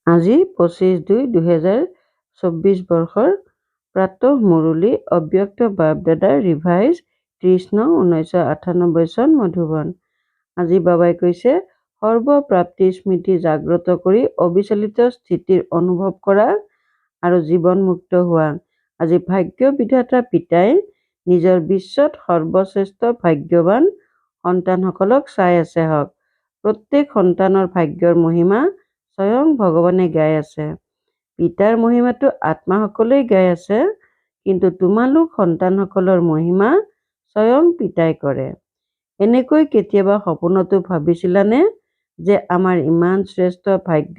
আজি 25/2/2024 বৰ্ষৰ প্ৰাতঃ মুৰলী অব্যক্ত বাপদাদাৰ ৰিভাইজ 30/9/1998 চন মধুবন। আজি বাবাই কৈছে সৰ্বপ্ৰাপ্তিৰ স্মৃতি জাগ্ৰত কৰি অবিচলিত স্থিতিৰ অনুভৱ কৰা আৰু জীৱনমুক্ত হোৱা। আজি ভাগ্য বিধাতা পিতাই নিজৰ বিশ্বত সৰ্বশ্ৰেষ্ঠ ভাগ্যৱান সন্তানসকলক চাই আছে হওক। প্ৰত্যেক সন্তানৰ ভাগ্যৰ মহিমা স্বয়ং ভগৱানে গাই আছে। পিতাৰ মহিমাটো আত্মাসকলেই গাই আছে, কিন্তু তোমালোক সন্তানসকলৰ মহিমা স্বয়ং পিতাই কৰে। এনেকৈ কেতিয়াবা সপোনতো ভাবিছিলানে যে আমাৰ ইমান শ্ৰেষ্ঠ ভাগ্য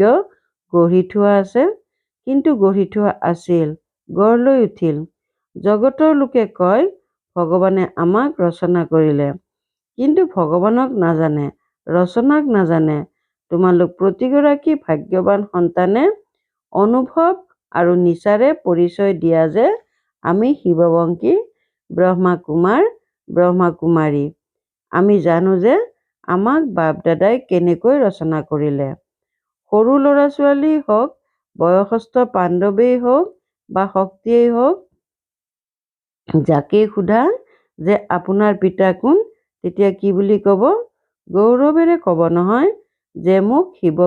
গঢ়ি থোৱা আছে? কিন্তু গঢ়ি থোৱা আছিল, গঢ় লৈ উঠিল। জগতৰ লোকে কয় ভগৱানে আমাক ৰচনা কৰিলে, কিন্তু ভগৱানক নাজানে, ৰচনাক নাজানে। তোমালোক প্ৰতিগৰাকী ভাগ্যৱান সন্তানে অনুভৱ আৰু নিচাৰে পৰিচয় দিয়া যে আমি শিৱবংশী, ব্ৰহ্মা কুমাৰ, ব্ৰহ্মা কুমাৰী। আমি জানো যে আমাক বাপদাদাই কেনেকৈ ৰচনা কৰিলে। সৰু ল'ৰা ছোৱালী হওক, বয়সস্থ পাণ্ডৱেই হওক বা শক্তিয়েই হওক, যাকেই সোধা যে আপোনাৰ পিতা কোন, তেতিয়া কি বুলি ক'ব? গৌৰৱেৰে ক'ব নহয় যে মোক শিৱ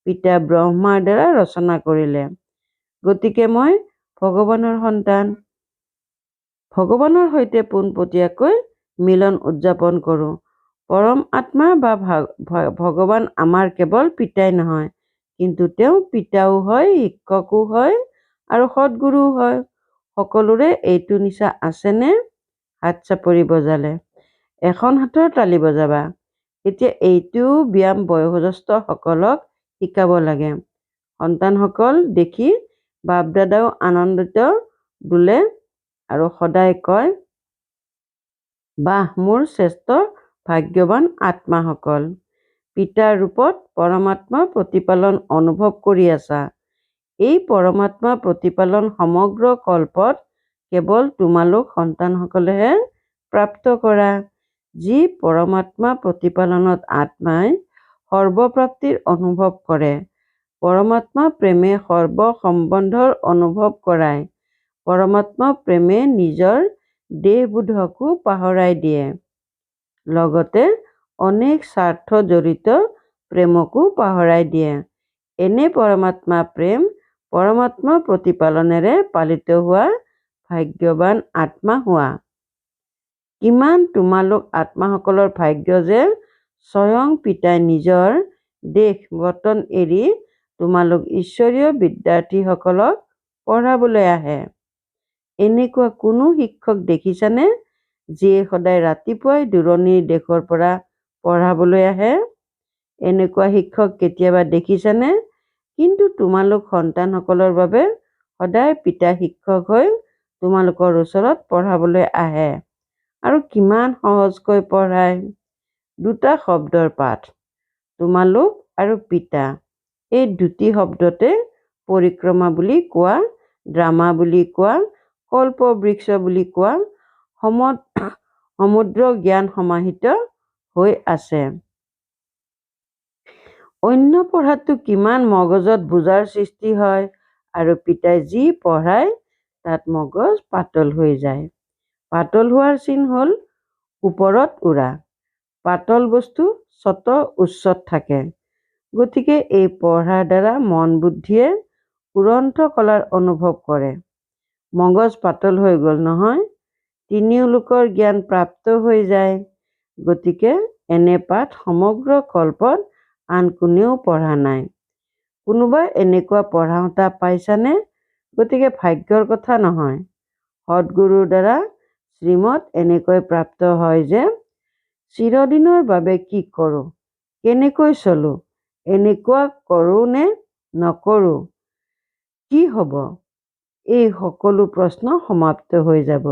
পিতা ব্ৰহ্মাৰ দ্বাৰা ৰচনা কৰিলে। গতিকে মই ভগৱানৰ সন্তান। ভগৱানৰ সৈতে পোনপটীয়াকৈ মিলন উদযাপন কৰোঁ। পৰম আত্মা বা ভগৱান আমাৰ কেৱল পিতাই নহয়, কিন্তু তেওঁ পিতাও হয়, শিক্ষকো হয় আৰু সদ্গুৰুও হয়। সকলোৰে এইটো নিচা আছেনে? হাত চাপৰি বজালে। এখন হাতৰ তালি বজাবা। এতিয়া এইটো ব্যায়াম বয়োজ্যেষ্ঠসকলক শিকাব লাগে। সন্তানসকল দেখি বাপদাদাও আনন্দিত বোলে আৰু সদায় কয়, বাহ মোৰ শ্ৰেষ্ঠ ভাগ্যৱান আত্মাসকল। পিতাৰ ৰূপত পৰমাত্মা প্ৰতিপালন অনুভৱ কৰি আছা। এই পৰমাত্মা প্ৰতিপালন সমগ্ৰ কল্পত কেৱল তোমালোক সন্তানসকলেহে প্ৰাপ্ত কৰা। যি পৰমাত্মা প্ৰতিপালনত আত্মাই সৰ্বপ্ৰাপ্তিৰ অনুভৱ কৰে। পৰমাত্মা প্ৰেমে সৰ্ব সম্বন্ধৰ অনুভৱ কৰায়। পৰমাত্মা প্ৰেমে নিজৰ দেহবোধকো পাহৰাই দিয়ে, লগতে অনেক স্বাৰ্থ জড়িত প্ৰেমকো পাহৰাই দিয়ে। এনে পৰমাত্মা প্ৰেম পৰমাত্মা প্ৰতিপালনেৰে পালিত হোৱা ভাগ্যৱান আত্মা হোৱা। কিমান তোমালোক আত্মাসকলৰ ভাগ্য যে স্বয়ং পিতাই নিজৰ দেশ বতন এৰি তোমালোক ঈশ্বৰীয় বিদ্যাৰ্থীসকলক পঢ়াবলৈ আহে। এনেকুৱা কোনো শিক্ষক দেখিছানে যিয়ে সদায় ৰাতিপুৱাই দূৰণিৰ দেশৰ পৰা পঢ়াবলৈ আহে? এনেকুৱা শিক্ষক কেতিয়াবা দেখিছানে? কিন্তু তোমালোক সন্তানসকলৰ বাবে সদায় পিতা শিক্ষক হৈ তোমালোকৰ ওচৰত পঢ়াবলৈ আহে। আৰু কিমান সহজকৈ পঢ়ায়। দুটা শব্দৰ পাঠ, তোমালোক আৰু পিতা। এই দুটি শব্দতে পৰিক্ৰমা বুলি কোৱা, ড্ৰামা বুলি কোৱা, কল্পবৃক্ষ বুলি কোৱা সমুদ্ৰ জ্ঞান সমাহিত হৈ আছে। অন্য পঢ়াতো কিমান মগজত বোজাৰ সৃষ্টি হয় আৰু পিতাই যি পঢ়ায় তাত মগজ পাতল হৈ যায়। পাতল হোৱাৰ চিন হ'ল ওপৰত উৰা। পাতল বস্তু স্বতঃ উচ্চত থাকে। গতিকে এই পঢ়াৰ দ্বাৰা মন বুদ্ধিয়ে উৰন্ত কলাৰ অনুভৱ কৰে। মগজ পাতল হৈ গ'ল নহয়, তিনিও লোকৰ জ্ঞান প্ৰাপ্ত হৈ যায়। গতিকে এনে পাঠ সমগ্ৰ কল্পত আন কোনেও পঢ়া নাই। কোনোবাই এনেকুৱা পঢ়াওঁতা পাইছানে? গতিকে ভাগ্যৰ কথা নহয়, সদ্গুৰুৰ দ্বাৰা শ্ৰীমত এনেকৈ প্ৰাপ্ত হয় যে চিৰদিনৰ বাবে কি কৰোঁ, কেনেকৈ চলোঁ, এনেকুৱা কৰোঁ নে নকৰোঁ, কি হ'ব? এই সকলো প্ৰশ্ন সমাপ্ত হৈ যাব।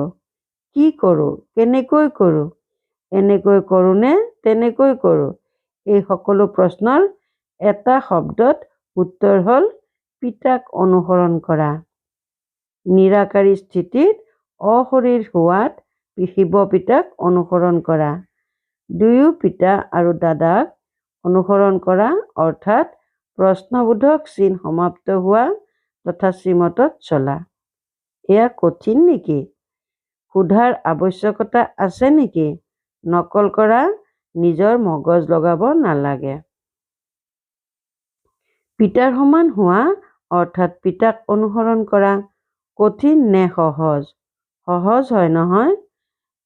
কি কৰোঁ, কেনেকৈ কৰোঁ, এনেকৈ কৰোঁ নে তেনেকৈ কৰোঁ, এই সকলো প্ৰশ্নৰ এটা শব্দত উত্তৰ হ'ল পিতাক অনুসৰণ কৰা। নিৰাকাৰী স্থিতিত অশৰীৰ হোৱাত শিৱ পিতাক অনুসৰণ কৰা। দুয়ো পিতা আৰু দাদাক অনুসৰণ কৰা অৰ্থাৎ প্ৰশ্নবোধক চিন সমাপ্ত হোৱা তথা শ্ৰীমতত চলা। এয়া কঠিন নেকি? সোধাৰ আৱশ্যকতা আছে নেকি? নকল কৰা, নিজৰ মগজ লগাব নালাগে। পিতাৰ সমান হোৱা অৰ্থাৎ পিতাক অনুসৰণ কৰা কঠিন নে সহজ? সহজ হয় নহয়?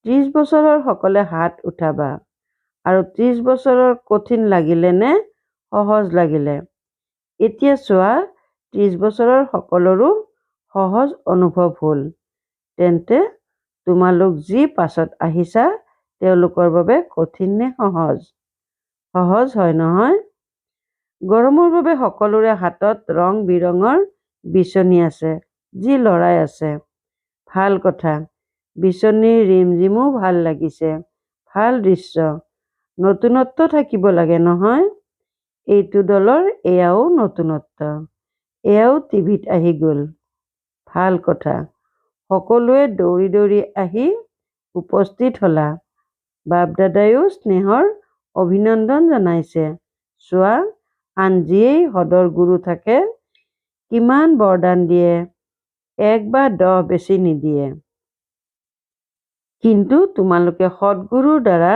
30 বছৰৰ সকলে হাত উঠাবা আৰু 30 বছৰৰ কঠিন লাগিলে নে সহজ লাগিলে? এতিয়া চোৱা, 30 বছৰৰ সকলৰো সহজ অনুভৱ হ'ল। তেন্তে তোমালোক যি পাছত আহিছা তেওঁলোকৰ বাবে কঠিন নে সহজ? সহজ হয় নহয়? গৰমৰ বাবে সকলোৰে হাতত ৰং বিৰঙৰ বিচনী আছে, যি লৰাই আছে। ভাল কথা, বিচনীৰ ৰিমঝিমো ভাল লাগিছে। ভাল দৃশ্য। নতুনত্ব থাকিব লাগে নহয়? এইটো দলৰ এয়াও নতুনত্ব। এয়াও টিভিত আহি গ'ল। ভাল কথা। সকলোৱে দৌৰি দৌৰি আহি উপস্থিত হ'লা। বাপ দাদাইও স্নেহৰ অভিনন্দন জনাইছে। চোৱা, আন যিয়েই সদৰ গুৰু থাকে কিমান বৰদান দিয়ে, 1 বা 10 বেছি নিদিয়ে। কিন্তু তোমালোকে সদগুৰুৰ দ্বাৰা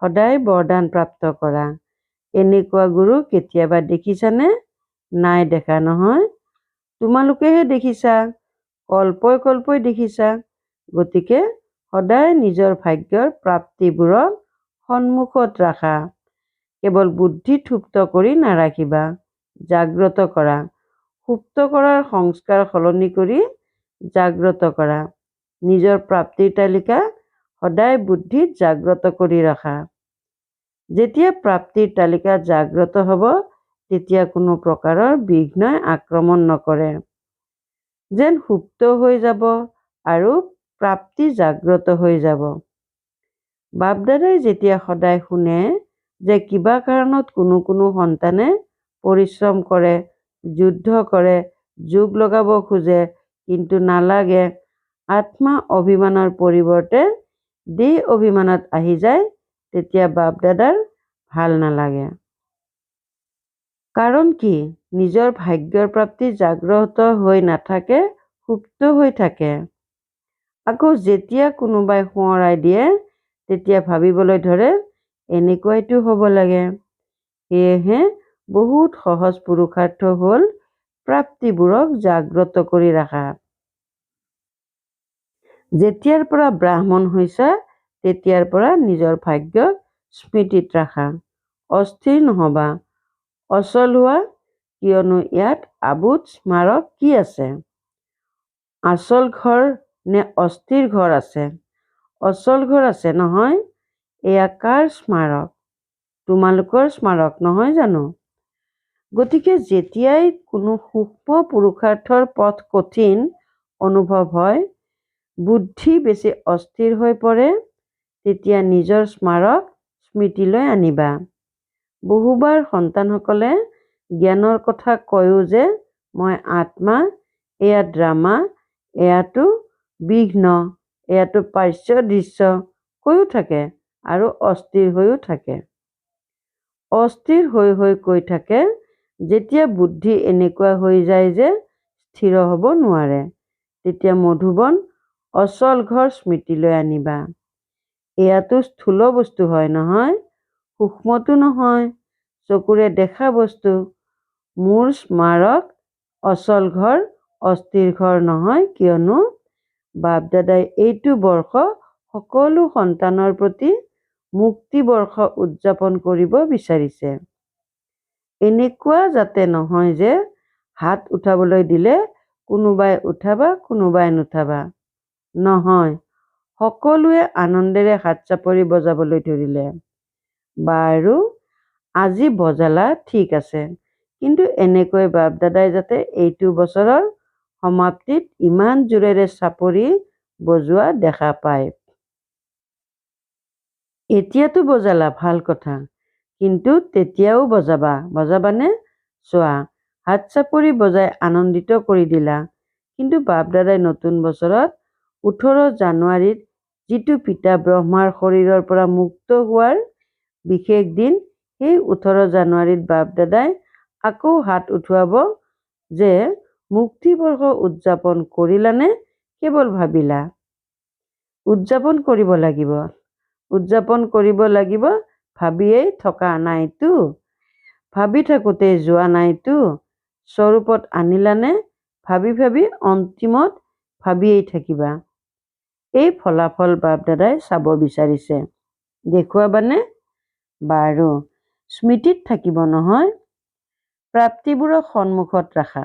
সদায় বৰদান প্ৰাপ্ত কৰা। এনেকুৱা গুৰু কেতিয়াবা দেখিছানে? নাই দেখা নহয়? তোমালোকেহে দেখিছা, কল্পই কল্পই দেখিছা। গতিকে সদায় নিজৰ ভাগ্যৰ প্ৰাপ্তিবোৰক সন্মুখত ৰাখা। কেৱল বুদ্ধি থুপ্ত কৰি নাৰাখিবা, জাগ্ৰত কৰা। সুপ্ত কৰাৰ সংস্কাৰ সলনি কৰি জাগ্ৰত কৰা। নিজৰ প্ৰাপ্তিৰ তালিকা সদায় বুদ্ধিত জাগ্ৰত কৰি ৰাখা। যেতিয়া প্ৰাপ্তিৰ তালিকা জাগ্ৰত হ'ব, তেতিয়া কোনো প্ৰকাৰৰ বিঘ্নই আক্ৰমণ নকৰে। যেন সুপ্ত হৈ যাব আৰু প্ৰাপ্তি জাগ্ৰত হৈ যাব। বাপ দাদাই যেতিয়া সদায় শুনে যে কিবা কাৰণত কোনো সন্তানে পৰিশ্ৰম কৰে, যুদ্ধ কৰে, যোগ লগাব খোজে, কিন্তু নালাগে, আত্মা অভিমানৰ পৰিৱৰ্তে দেহ অভিমানত আহি যায়, তেতিয়া বাপ দাদাৰ ভাল নালাগে। কাৰণ কি? নিজৰ ভাগ্যৰ প্ৰাপ্তি জাগ্ৰত হৈ নাথাকে, সুপ্ত হৈ থাকে। আকৌ যেতিয়া কোনোবাই সোঁৱৰাই দিয়ে, তেতিয়া ভাবিবলৈ ধৰে এনেকুৱাইতো হ'ব লাগে। সেয়েহে বহুত সহজ পুৰুষাৰ্থ হ'ল প্ৰাপ্তিবোৰক জাগ্ৰত কৰি ৰাখা। যেতিয়াৰ পৰা ব্ৰাহ্মণ হৈছা, তেতিয়াৰ পৰা নিজৰ ভাগ্যক স্মৃতিত ৰাখা। অস্থিৰ নহবা, অচল হোৱা, কিয়নো ইয়াত আবুত স্মাৰক কি আছে? আচল ঘৰ নে অস্থিৰ ঘৰ আছে? অচল ঘৰ আছে নহয়? এয়া কাৰ স্মাৰক? তোমালোকৰ স্মাৰক নহয় জানো? গতিকে যেতিয়াই কোনো সূক্ষ্ম পুৰুষাৰ্থৰ পথ কঠিন অনুভৱ হয়, বুদ্ধি বেছি অস্থিৰ হৈ পৰে, তেতিয়া নিজৰ স্মাৰক স্মৃতিলৈ আনিবা। বহুবাৰ সন্তানসকলে জ্ঞানৰ কথা কয়ো যে মই আত্মা, এয়া ড্ৰামা, এয়াতো বিঘ্ন, এয়াতো পাৰ্শ্ব দৃশ্য কৈও থাকে আৰু অস্থিৰ হৈও থাকে। অস্থিৰ হৈ কৈ থাকে, যেতিয়া বুদ্ধি এনেকুৱা হৈ যায় যে স্থিৰ হ'ব নোৱাৰে, তেতিয়া মধুবন অচল ঘৰ স্মৃতিলৈ আনিবা। এয়াতো স্থূল বস্তু হয় নহয়, সূক্ষ্মটো নহয়, চকুৰে দেখা বস্তু। মোৰ স্মাৰক অচল ঘৰ, অস্থিৰ ঘৰ নহয়, কিয়নো বাপ দাদাই এইটো বৰ্ষ সকলো সন্তানৰ প্ৰতি মুক্তি বৰ্ষ উদযাপন কৰিব বিচাৰিছে। এনেকুৱা যাতে নহয় যে হাত উঠাবলৈ দিলে কোনোবাই উঠাবা, কোনোবাই নুঠাবা। নহয়, সকলোৱে আনন্দেৰে হাত চাপৰি বজাবলৈ ধৰিলে। বাৰু, আজি বজালা ঠিক আছে, কিন্তু এনেকৈ বাপ দাদাই যাতে এইটো বছৰৰ সমাপ্তিত ইমান জোৰেৰে চাপৰি বজোৱা দেখা পায়। এতিয়াতো বজালা, ভাল কথা, কিন্তু তেতিয়াও বজাবানে? চোৱা, হাত চাপৰি বজাই আনন্দিত কৰি দিলা, কিন্তু বাপ দাদাই নতুন বছৰত 18 জানুৱাৰীত যিটো পিতা ব্ৰহ্মাৰ শৰীৰৰ পৰা মুক্ত হোৱাৰ বিশেষ দিন, সেই 18 জানুৱাৰীত বাপ দাদাই আকৌ হাত উঠুৱাব যে মুক্তিবৰ্ষ উদযাপন কৰিলানে কেৱল ভাবিলা? উদযাপন কৰিব লাগিব, উদযাপন কৰিব লাগিব, ভাবিয়েই থকা নাইতো, ভাবি থাকোঁতে যোৱা নাইতো, স্বৰূপত আনিলানে ভাবি ভাবি অন্তিমত ভাবিয়েই থাকিবা। এই ফলাফল বাপ-দাদাই চাব বিচাৰিছে, দেখুৱাবানে? বাৰু, স্মৃতিত থাকিব নহয়। প্ৰাপ্তিবোৰক সন্মুখত ৰাখা।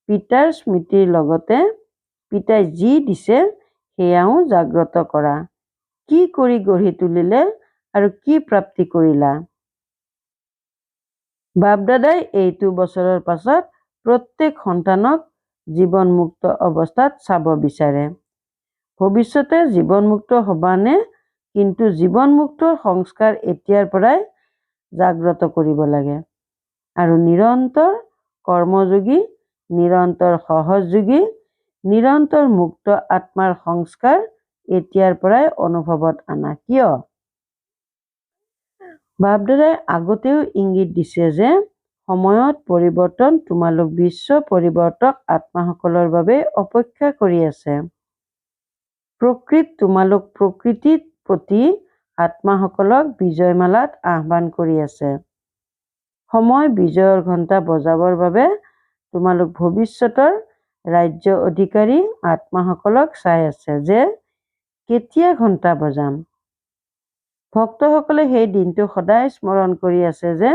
পিতাৰ স্মৃতিৰ লগতে পিতাই যি দিছে সেয়াও জাগ্ৰত কৰা। কি কৰি গঢ়ি তুলিলে আৰু কি প্ৰাপ্তি কৰিলা? বাপ-দাদাই এইটো বছৰৰ পাছত প্ৰত্যেক সন্তানক জীৱনমুক্ত অৱস্থাত চাব বিচাৰে। ভৱিষ্যতে জীৱনমুক্ত হবানে? কিন্তু জীৱনমুক্তৰ সংস্কাৰ এতিয়াৰ পৰাই জাগ্ৰত কৰিব লাগে। আৰু নিৰন্তৰ কৰ্মযোগী, নিৰন্তৰ সহযোগী, নিৰন্তৰ মুক্ত আত্মাৰ সংস্কাৰ এতিয়াৰ পৰাই অনুভৱত আনা। কিয়? বাপ-দাদাই আগতেও ইংগিত দিছে যে সময়ত পৰিৱৰ্তন তোমালোক বিশ্ব পৰিৱৰ্তক আত্মাসকলৰ বাবে অপেক্ষা কৰি আছে। তোমালোক প্ৰকৃতিৰ প্ৰতি আত্মাসকলক বিজয়মালাত আহ্বান কৰি আছে। সময় বিজয়ৰ ঘণ্টা বজাবৰ বাবে তোমালোক ভৱিষ্যতৰ ৰাজ্য অধিকাৰী আত্মাসকলক চাই আছে যে কেতিয়া ঘণ্টা বজাম। ভক্তসকলে সেই দিনটো সদায় স্মৰণ কৰি আছে যে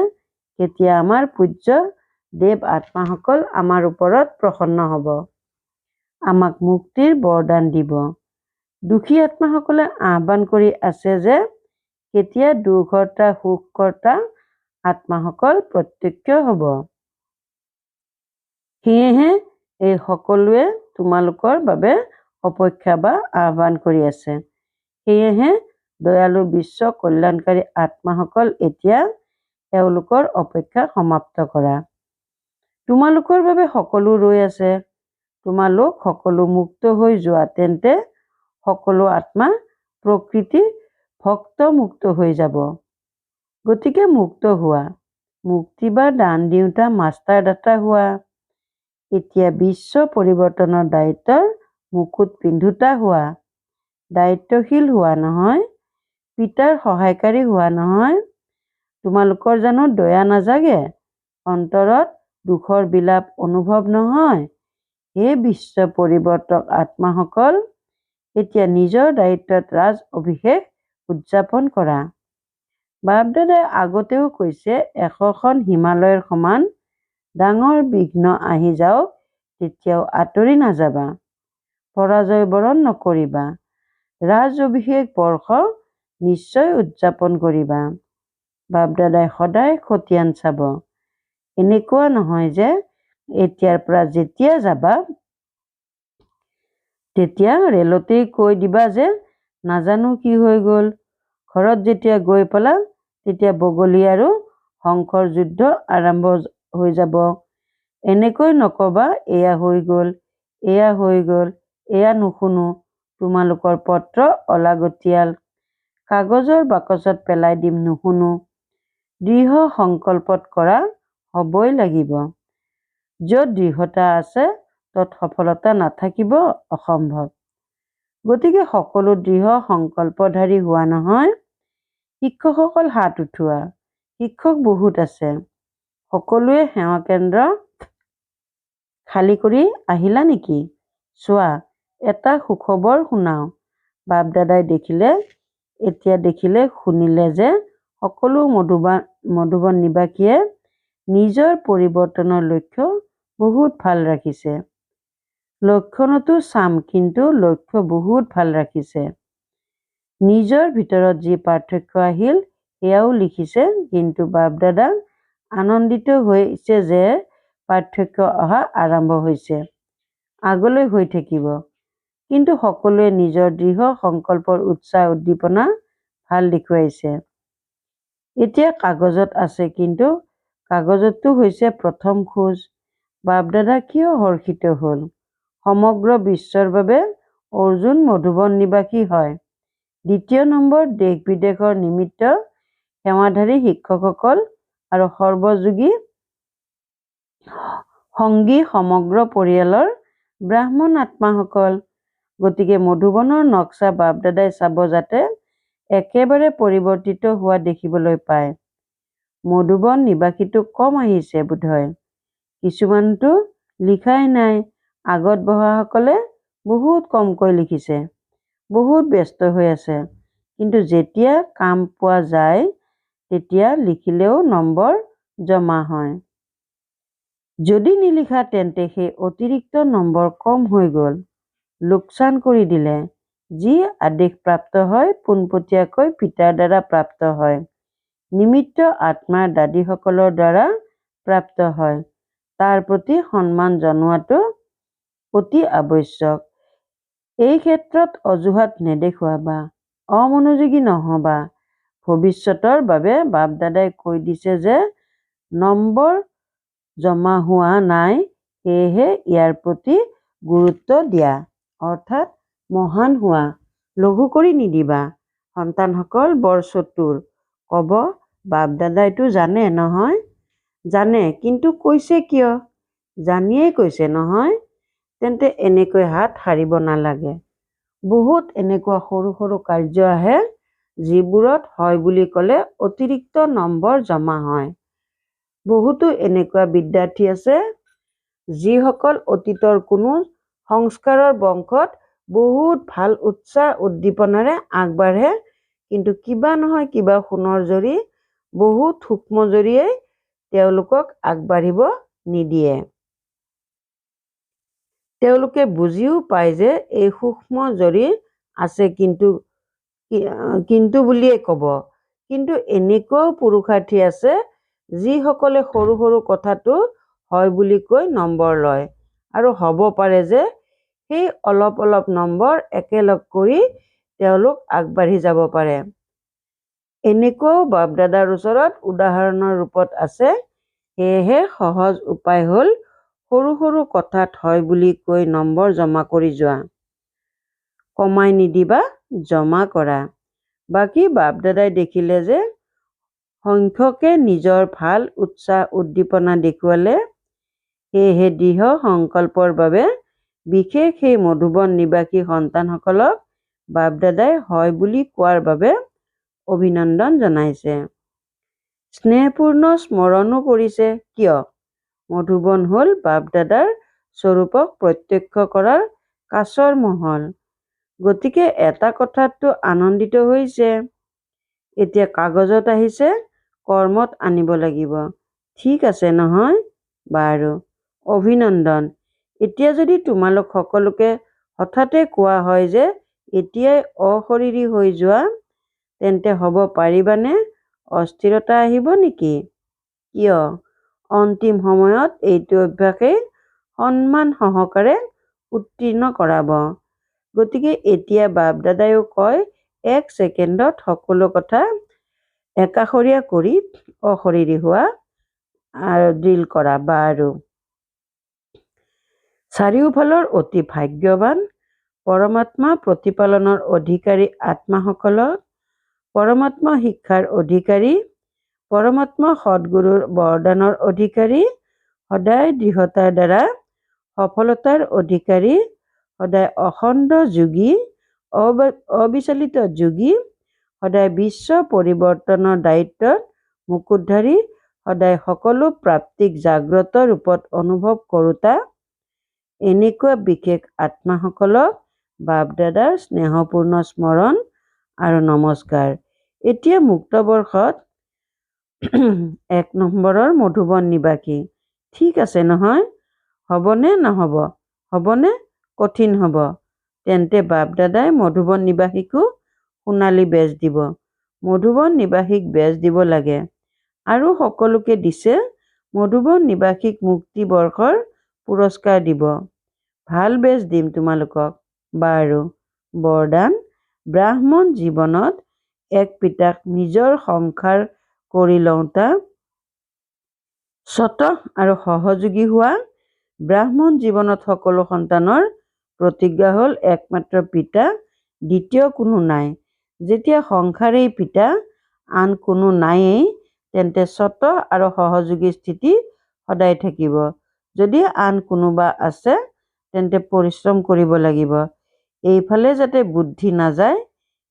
কেতিয়া আমাৰ পূজ্য দেৱ আত্মাসকল আমাৰ ওপৰত প্ৰসন্ন হ'ব, আমাক মুক্তিৰ বৰদান দিব। দুখী আত্মাসকলে আহ্বান কৰি আছে যে কেতিয়া দুৰ্ঘৰ্তা সুখকৰ্তা আত্মাসকল প্ৰত্যক্ষ হ'ব। সেয়েহে এই সকলোৱে তোমালোকৰ বাবে অপেক্ষা বা আহ্বান কৰি আছে। সেয়েহে দয়ালু বিশ্ব কল্যাণকাৰী আত্মাসকল এতিয়া এওঁলোকৰ অপেক্ষা সমাপ্ত কৰা। তোমালোকৰ বাবে সকলো ৰৈ আছে। তোমালোক সকলো মুক্ত হৈ যোৱা, তেন্তে সকলো আত্মা প্ৰকৃতি ভক্ত মুক্ত হৈ যাব। গতিকে মুক্ত হোৱা, মুক্তি বা দান দিওঁতা মাষ্টাৰ দাতা হোৱা। এতিয়া বিশ্ব পৰিৱৰ্তনৰ দায়িত্বৰ মুকুট পিন্ধোতা হোৱা, দায়িত্বশীল হোৱা নহয়, পিতাৰ সহায়কাৰী হোৱা নহয়। তোমালোকৰ জানো দয়া নাজাগে? অন্তৰত দুখৰ বিলাপ অনুভৱ নহয়? হে বিশ্ব পৰিৱৰ্তক আত্মাসকল, এতিয়া নিজৰ দায়িত্বত ৰাজ অভিষেক উদযাপন কৰা। বাপ-দাদাই আগতেও কৈছে 100খন হিমালয়ৰ সমান ডাঙৰ বিঘ্ন আহি যাওক তেতিয়াও আঁতৰি নাযাবা, পৰাজয় বৰণ নকৰিবা, ৰাজ অভিষেক বৰ্ষ নিশ্চয় উদযাপন কৰিবা। বাপ-দাদাই সদায় খতিয়ান চাব। এনেকুৱা নহয় যে এতিয়াৰ পৰা যেতিয়া যাবা তেতিয়া ৰেলতেই কৈ দিবা যে নাজানো কি হৈ গ'ল। ঘৰত যেতিয়া গৈ পালা তেতিয়া বগলী আৰু শংখৰ যুদ্ধ আৰম্ভ হৈ যাব। এনেকৈ নকবা এয়া হৈ গ'ল, এয়া হৈ গ'ল, এয়া নুশুনো, তোমালোকৰ পত্ৰ অলাগতিয়াল, কাগজৰ বাকচত পেলাই দিম নুশুনো। দৃঢ় সংকল্পত কৰা হ'বই লাগিব। য'ত দৃঢ়তা আছে তত সফলতা নাথাকিব অসম্ভৱ। গতিকে সকলো দৃঢ় সংকল্পধাৰী হোৱা নহয়। শিক্ষকসকল হাত উঠোৱা। শিক্ষক বহুত আছে। সকলোৱে সেৱা কেন্দ্ৰ খালী কৰি আহিলা নেকি? চোৱা, এটা সুখবৰ শুনাও। বাপ-দাদাই এতিয়া দেখিলে শুনিলে যে সকলো মধুবন নিবাসীয়ে নিজৰ পৰিৱৰ্তনৰ লক্ষ্য বহুত ভাল ৰাখিছে। লক্ষণতো চাম, কিন্তু লক্ষ্য বহুত ভাল ৰাখিছে। নিজৰ ভিতৰত যি পাৰ্থক্য আহিল সেয়াও লিখিছে, কিন্তু বাপ-দাদা আনন্দিত হৈছে যে পাৰ্থক্য অহা আৰম্ভ হৈছে, আগলৈ হৈ থাকিব। কিন্তু সকলোৱে নিজৰ দৃঢ় সংকল্পৰ উৎসাহ উদ্দীপনা ভাল দেখুৱাইছে। এতিয়া কাগজত আছে, কিন্তু কাগজতো হৈছে প্ৰথম খোজ। বাপ-দাদা কিয় হৰ্ষিত হ'ল? সমগ্ৰ বিশ্বৰ বাবে অৰ্জুন মধুবন নিবাসী হয়। দ্বিতীয় নম্বৰ দেশ-বিদেশৰ নিমিত্ত সেৱাধাৰী শিক্ষকসকল আৰু সৰ্বযোগী সংগী সমগ্ৰ পৰিয়ালৰ ব্ৰাহ্মণ আত্মাসকল। গতিকে মধুবনৰ নক্সা বাপদাদাই চাব যাতে একেবাৰে পৰিৱৰ্তিত হোৱা দেখিবলৈ পায়। মধুবন নিবাসীটো কম আহিছে বোধহয়। কিছুমানতো লিখাই নাই। আগত বহাসকলে বহুত কমকৈ লিখিছে, বহুত ব্যস্ত হৈ আছে। কিন্তু যেতিয়া কাম পোৱা যায় তেতিয়া লিখিলেও নম্বৰ জমা হয়। যদি নিলিখা তেন্তে সেই অতিৰিক্ত নম্বৰ কম হৈ গ'ল, লোকচান কৰি দিলে। যি আদেশ প্ৰাপ্ত হয় পোনপটীয়াকৈ পিতাৰ দ্বাৰা প্ৰাপ্ত হয়, নিমিত্ত আত্মাৰ দাদীসকলৰ দ্বাৰা প্ৰাপ্ত হয়। তাৰ প্ৰতি সন্মান জনোৱাটো অতি আৱশ্যক। এই ক্ষেত্ৰত অজুহাত নেদেখুৱাবা, অমনোযোগী নহবা। ভৱিষ্যতৰ বাবে বাপদাদাই কৈ দিছে যে নম্বৰ জমা হোৱা নাই, সেয়েহে ইয়াৰ প্ৰতি গুৰুত্ব দিয়া, অৰ্থাৎ মহান হোৱা, লঘু কৰি নিদিবা। সন্তানসকল বৰ চতুৰ। ক'ব, বাপদাদাইতো জানে নহয়? জানে, কিন্তু কৈছে কিয়? জানিয়েই কৈছে নহয়? তেন্তে এনেকৈ হাত সাৰিব নালাগে। বহুত এনেকুৱা সৰু সৰু কাৰ্য আহে যিবোৰত হয় বুলি ক'লে অতিৰিক্ত নম্বৰ জমা হয়। বহুতো এনেকুৱা বিদ্যাৰ্থী আছে যিসকল অতীতৰ কোনো সংস্কাৰৰ বংশত বহুত ভাল উৎসাহ উদ্দীপনাৰে আগবাঢ়ে, কিন্তু কিবা নহয় কিবা সোণৰ জৰি, বহুত সূক্ষ্ম জৰিয়েই তেওঁলোকক আগবাঢ়িব নিদিয়ে। তেওঁলোকে বুজিও পায় যে এই সূক্ষ্ম জৰি আছে কিন্তু বুলিয়ে ক'ব। কিন্তু এনেকুৱাও পুৰুষাৰ্থী আছে যিসকলে সৰু সৰু কথাটো হয় বুলি কৈ নম্বৰ লয়, আৰু হ'ব পাৰে যে সেই অলপ অলপ নম্বৰ একেলগ কৰি তেওঁলোক আগবাঢ়ি যাব পাৰে। এনেকুৱাও বাপদাদাৰ ওচৰত উদাহৰণৰ ৰূপত আছে। সেয়েহে সহজ উপায় হ'ল সৰু সৰু কথাত হয় বুলি কৈ নম্বৰ জমা কৰি যোৱা। কমাই নিদিবা, জমা কৰা। বাকী বাপদাদাই দেখিলে যে সংখ্যকে নিজৰ ভাল উৎসাহ উদ্দীপনা দেখুৱালে, সেয়েহে দৃঢ় সংকল্পৰ বাবে বিশেষ সেই মধুবন নিবাসী সন্তানসকলক বাপদাদাই হয় বুলি কোৱাৰ বাবে অভিনন্দন জনাইছে। স্নেহপূৰ্ণ স্মৰণো কৰিছে। কিয়? মধুবন হ'ল বাপদাদাৰ স্বৰূপক প্ৰত্যক্ষ কৰাৰ কাছৰ মহল। গতিকে এটা কথাততো আনন্দিত হৈছে। এতিয়া কাগজত আহিছে, কৰ্মত আনিব লাগিব। ঠিক আছে নহয়? বাৰু, অভিনন্দন। এতিয়া যদি তোমালোক সকলোকে হঠাতে কোৱা হয় যে এতিয়াই অশৰীৰী হৈ যোৱা, তেন্তে হ'ব পাৰিবানে? অস্থিৰতা আহিব নেকি? কিয়? অন্তিম সময়ত এইটো অভ্যাসেই সন্মান সহকাৰে উত্তীৰ্ণ কৰাব। গতিকে এতিয়া বাপদাদাইও কয়, 1 ছেকেণ্ডত সকলো কথা একাষৰীয়া কৰি অশৰীৰী হোৱা আৰু ড্ৰিল কৰা। বাৰু, চাৰিওফালৰ অতি ভাগ্যৱান পৰমাত্মা প্ৰতিপালনৰ অধিকাৰী আত্মাসকলক, পৰমাত্মা শিক্ষাৰ অধিকাৰী, পৰমাত্মা সদ্গুৰুৰ বৰদানৰ অধিকাৰী, সদায় দৃঢ়তাৰ দ্বাৰা সফলতাৰ অধিকাৰী, সদায় অখণ্ড যোগী, অবিচলিত যোগী, সদায় বিশ্ব পৰিৱৰ্তনৰ দায়িত্বত মুকুটধাৰী, সদায় সকলো প্ৰাপ্তিক জাগ্ৰত ৰূপত অনুভৱ কৰোঁতা, এনেকুৱা বিশেষ আত্মাসকলক বাপদাদাৰ স্নেহপূৰ্ণ স্মৰণ আৰু নমস্কাৰ। এতিয়া মুক্ত বৰ্ষত 1 নম্বৰৰ মধুবন নিবাসী। ঠিক আছে নহয়? হ'বনে নহ'ব? হ'বনে কঠিন হ'ব? তেন্তে বাপদাদাই মধুবন নিবাসীকো সোণালী বেজ দিব। মধুবন নিবাসীক বেজ দিব লাগে। আৰু সকলোকে দিছে। মধুবন নিবাসীক মুক্তি বৰ্ষৰ পুৰস্কাৰ দিব। ভাল বেজ দিম তোমালোকক। বাৰু, বৰদান। ব্ৰাহ্মণ জীৱনত এক পিতাক নিজৰ সংসাৰ কৰি লওঁতা, স্বতঃ আৰু সহযোগী হোৱা। ব্ৰাহ্মণ জীৱনত সকলো সন্তানৰ প্ৰতিজ্ঞা হ'ল একমাত্ৰ পিতা, দ্বিতীয় কোনো নাই। যেতিয়া সংসাৰেই পিতা, আন কোনো নায়েই, তেন্তে স্বতঃ আৰু সহযোগী স্থিতি সদায় থাকিব। যদি আন কোনোবা আছে তেন্তে পৰিশ্ৰম কৰিব লাগিব। এইফালে যাতে বুদ্ধি নাযায়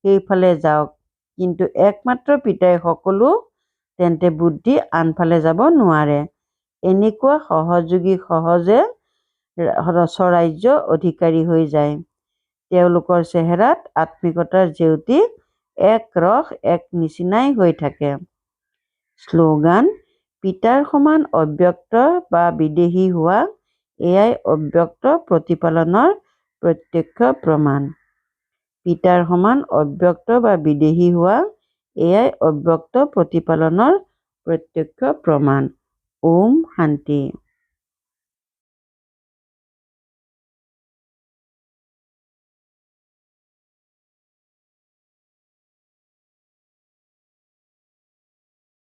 সেইফালে যাওক, কিন্তু একমাত্ৰ পিতাই সকলো, তেন্তে বুদ্ধি আনফালে যাব নোৱাৰে। এনেকুৱা সহযোগী সহজে স্বৰাজ্য অধিকাৰী হৈ যায়। তেওঁলোকৰ চেহেৰাত আত্মিকতাৰ জেউতি এক ৰস এক নিচিনাই হৈ থাকে। শ্লোগান: পিতাৰ সমান অব্যক্ত বা বিদেহী হোৱা, এয়াই অব্যক্ত প্ৰতিপালনৰ প্ৰত্যক্ষ প্ৰমাণ। পিতাৰ সমান অব্যক্ত বা বিদেহী হোৱা, এয়াই অব্যক্ত প্ৰতিপালনৰ প্ৰত্যক্ষ প্ৰমাণ। ওম শান্তি।